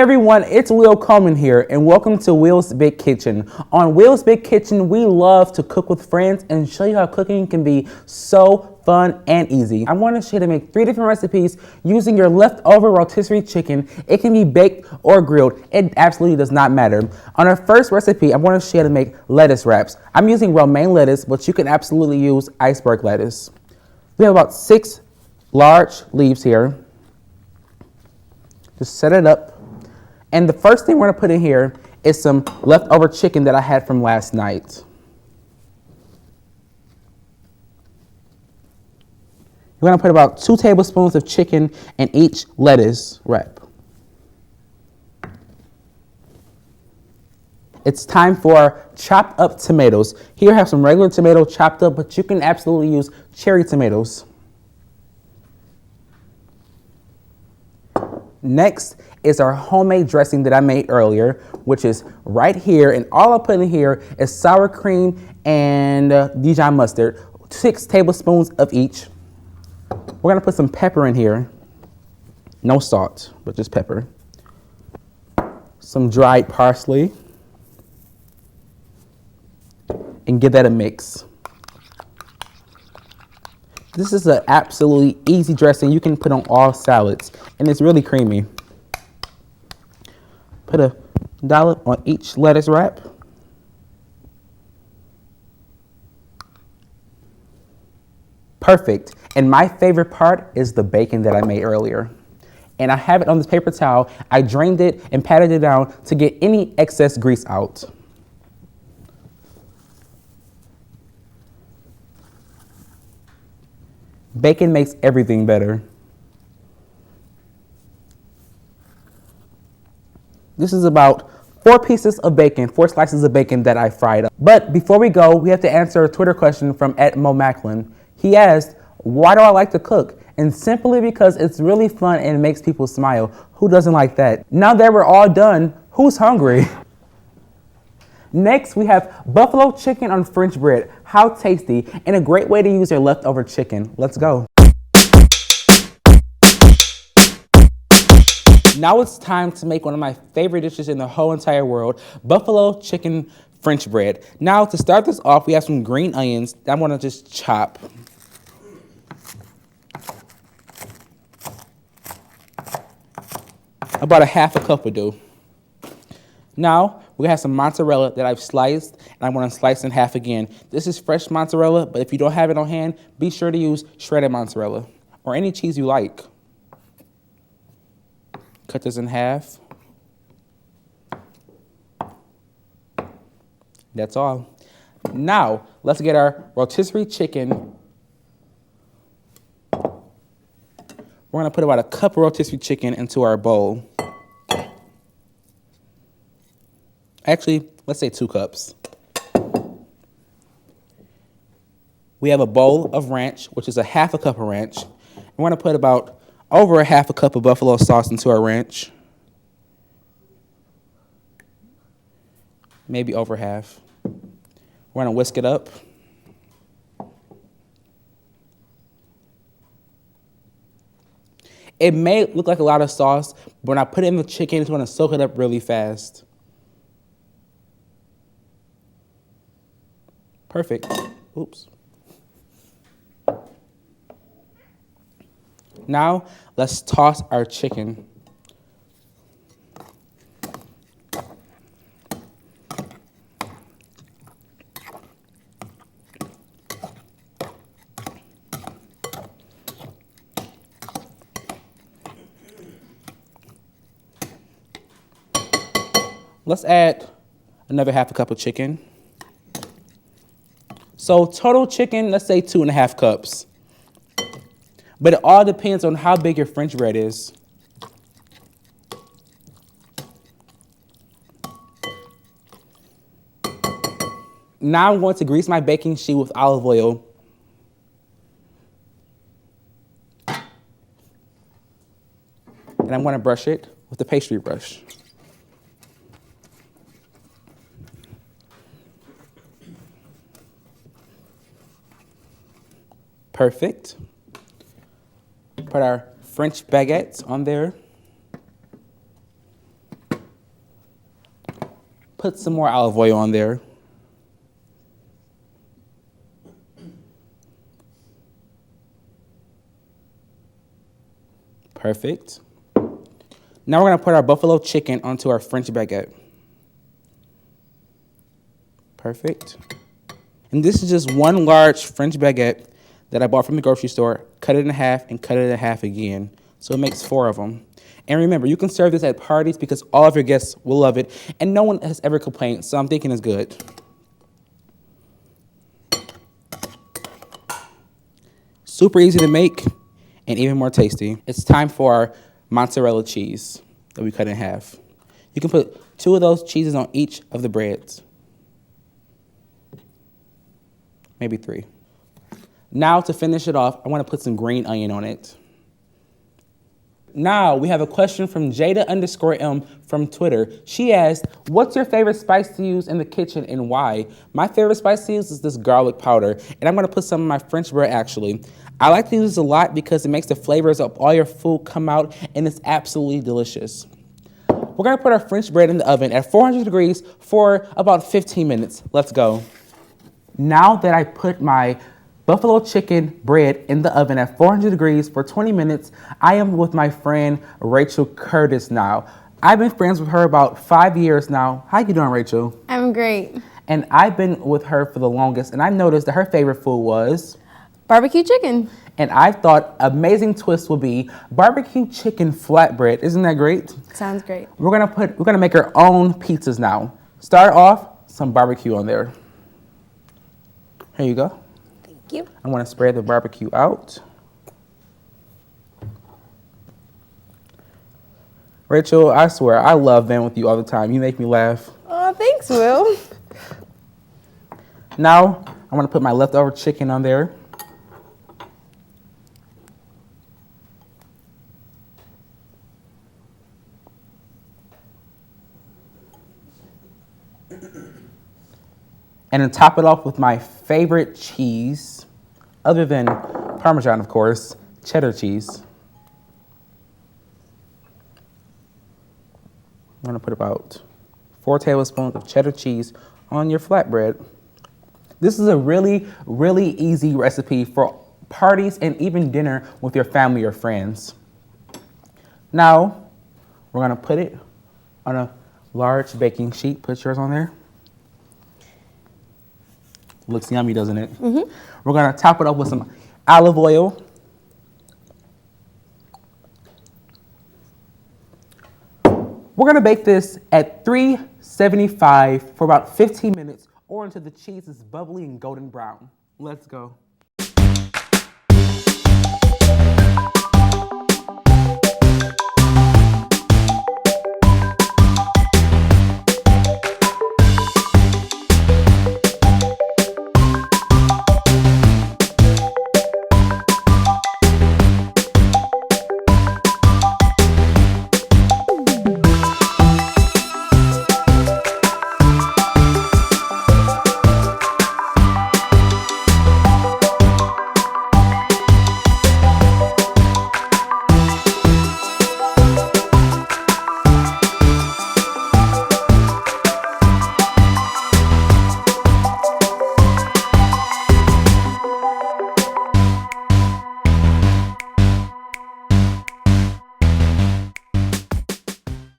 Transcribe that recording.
everyone, it's Will Coleman here, and welcome to Will's Big Kitchen. On Will's Big Kitchen, we love to cook with friends and show you how cooking can be so fun and easy. I want to show you to make 3 different recipes using your leftover rotisserie chicken. It can be baked or grilled. It absolutely does not matter. On our first recipe, I want to show you how to make lettuce wraps. I'm using romaine lettuce, but you can absolutely use iceberg lettuce. We have about 6 large leaves here. Just set it up. And the first thing we're going to put in here is some leftover chicken that I had from last night. We're going to put about 2 tablespoons of chicken in each lettuce wrap. It's time for chopped up tomatoes. Here I have some regular tomato chopped up, but you can absolutely use cherry tomatoes. Next is our homemade dressing that I made earlier, which is right here. And all I put in here is sour cream and Dijon mustard, 6 tablespoons of each. We're gonna put some pepper in here. No salt, but just pepper. Some dried parsley. And give that a mix. This is an absolutely easy dressing you can put on all salads, and it's really creamy. Put a dollop on each lettuce wrap. Perfect. And my favorite part is the bacon that I made earlier. And I have it on this paper towel. I drained it and patted it down to get any excess grease out. Bacon makes everything better. This is about 4 pieces of bacon, 4 slices of bacon that I fried up. But before we go, we have to answer a Twitter question from @MoMacklin. He asked, why do I like to cook? And simply because it's really fun and it makes people smile. Who doesn't like that? Now that we're all done, who's hungry? Next, we have buffalo chicken on French bread. How tasty, and a great way to use your leftover chicken. Let's go. Now it's time to make one of my favorite dishes in the whole entire world, buffalo chicken French bread. Now, to start this off, we have some green onions that I'm gonna just chop. About a half a cup would do. Now, we have some mozzarella that I've sliced, and I want to slice in half again. This is fresh mozzarella, but if you don't have it on hand, be sure to use shredded mozzarella or any cheese you like. Cut this in half. That's all. Now, let's get our rotisserie chicken. We're going to put about a cup of rotisserie chicken into our bowl. Actually, let's say 2 cups. We have a bowl of ranch, which is a half a cup of ranch. We're going to put about over a half a cup of buffalo sauce into our ranch. Maybe over half. We're going to whisk it up. It may look like a lot of sauce, but when I put it in the chicken, it's going to soak it up really fast. Perfect. Oops. Now, let's toss our chicken. Let's add another half a cup of chicken. So total chicken, let's say 2.5 cups. But it all depends on how big your French bread is. Now I'm going to grease my baking sheet with olive oil. And I'm going to brush it with a pastry brush. Perfect. Put our French baguettes on there. put some more olive oil on there. Perfect. Now we're gonna put our buffalo chicken onto our French baguette. Perfect. And this is just one large French baguette that I bought from the grocery store, cut it in half and cut it in half again. So it makes 4 of them. And remember, you can serve this at parties because all of your guests will love it and no one has ever complained, so I'm thinking it's good. Super easy to make and even more tasty. It's time for our mozzarella cheese that we cut in half. You can put 2 of those cheeses on each of the breads. Maybe 3. Now to finish it off, I want to put some green onion on it. Now we have a question from Jada_M from Twitter. She asked, what's your favorite spice to use in the kitchen and why? My favorite spice to use is this garlic powder, and I'm gonna put some in my French bread actually. I like to use this a lot because it makes the flavors of all your food come out and it's absolutely delicious. We're gonna put our French bread in the oven at 400 degrees for about 15 minutes. Let's go. Now that I put my buffalo chicken bread in the oven at 400 degrees for 20 minutes, I am with my friend Rachel Curtis now. I've been friends with her about 5 years now. How you doing, Rachel? I'm great. And I've been with her for the longest, and I noticed that her favorite food was Barbecue chicken. and I thought amazing twist would be barbecue chicken flatbread. Isn't that great? Sounds great. We're gonna make our own pizzas now. Start off, some barbecue on there. Here you go. Thank you. I'm gonna spread the barbecue out. Rachel, I swear, I love being with you all the time. You make me laugh. Oh, thanks, Will. Now, I'm gonna put my leftover chicken on there. And then top it off with my favorite cheese, other than Parmesan, of course, cheddar cheese. I'm gonna put about 4 tablespoons of cheddar cheese on your flatbread. This is a really, really easy recipe for parties and even dinner with your family or friends. Now, we're gonna put it on a large baking sheet. Put yours on there. Looks yummy, doesn't it? Mm-hmm. We're gonna top it up with some olive oil. We're gonna bake this at 375 for about 15 minutes or until the cheese is bubbly and golden brown. Let's go.